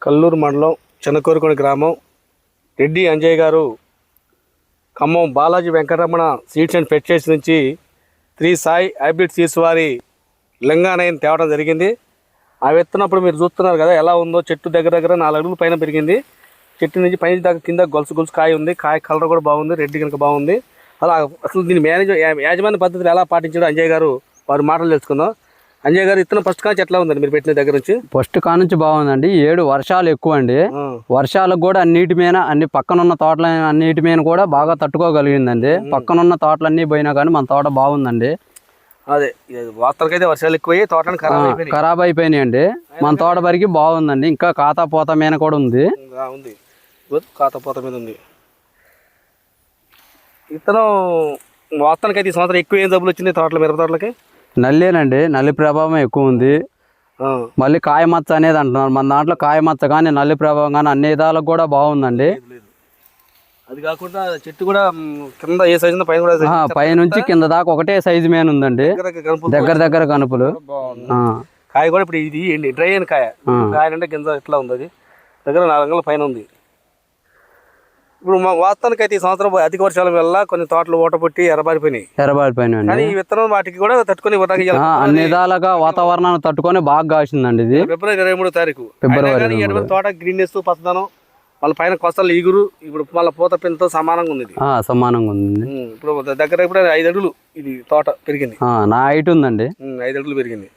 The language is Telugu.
కల్లూరు మండలం చిన్నకోరుకొండ గ్రామం రెడ్డి అంజయ్య గారు Khammam Balaji Venkataramana seeds and pesticides నుంచి శ్రీ సాయి హైబ్రిడ్ సీడ్స్ వారి లింగానైన్ తేవడం జరిగింది. ఆ విత్తనప్పుడు మీరు చూస్తున్నారు కదా ఎలా ఉందో. చెట్టు దగ్గర 4 అడుగుల పైన పెరిగింది. చెట్టు నుంచి పైన దాకా కింద గొలుసు కాయ ఉంది. కాయ కలర్ కూడా బాగుంది, రెడ్ కనుక బాగుంది. అలా అసలు దీన్ని యాజమాన్య పద్ధతులు ఎలా పాటించాడో అంజయ్య గారు వారి మాటలు తెలుసుకుందాం. అంజయ్య గారు ఇత్తనం ఫస్ట్ కాంచి ఎట్లా ఉందండి మీరు పెట్టిన దగ్గర నుంచి? ఫస్ట్ కానుంచి బాగుందండి. 7 వర్షాలు ఎక్కువ అండి. వర్షాలకు కూడా అన్నిటి మీద పక్కనున్న తోటల అన్నిటి మీద కూడా బాగా తట్టుకోగలిగిందండి. పక్కనున్న తోటలన్నీ పోయినా కానీ మన తోట బాగుందండి. అదే వాస్తవానికైతే వర్షాలు ఎక్కువయ్యి తోటలు ఖరాబ్ అయిపోయినాయండి. మన తోట వరకు బాగుందండి. ఇంకా కాతాపోత మీద కూడా ఉంది. కాతాపోత మీద ఉంది ఇత్తనం. వాస్తవానికైతే ఈ సంవత్సరం ఎక్కువ ఏం జబ్బులు వచ్చింది తోటలు, మిరప తోటలకి? నల్లేనండి. నల్లి ప్రభావం ఎక్కువ ఉంది. మళ్ళీ కాయమచ్చ అనేది అంటున్నారు. మన దాంట్లో కాయమచ్చ కానీ నల్లి ప్రభావం కానీ అన్ని విధాలకు కూడా బాగుందండి. అది కాకుండా చెట్టు కూడా కింద ఏ సైజు పైన కూడా పైనుంచి కింద దాకా ఒకటే సైజు మీద ఉందండి. దగ్గర కనుపులు. కాయ కూడా ఇప్పుడు ఇది డ్రై అయిన కాయ. కాయ అంటే కింద ఎట్లా ఉంది, అది దగ్గర 4 అంగుళాల పైన ఉంది. ఇప్పుడు మా వాస్తవానికి అయితే ఈ సంవత్సరం అధిక వర్షాల వల్ల కొన్ని తోటలు ఓటపొట్టి ఎర్రబారిపోయినాయి. కానీ ఈ విత్తనం వాటికి కూడా తట్టుకొని అన్ని విధాలుగా వాతావరణాన్ని తట్టుకొని బాగా కాసిందండి. ఇది ఫిబ్రవరి 23వ తారీఖు. తోట గ్రీన్నెస్, పచ్చదనం, వాళ్ళ పైన కొసలు ఈగురు, ఇప్పుడు వాళ్ళ పూత పింతో సమానంగా ఉంది. సమానంగా ఉంది. ఇప్పుడు దగ్గర 5 అడుగులు ఇది తోట పెరిగింది. నా హైట్ ఉందండి. 5 అడుగులు పెరిగింది.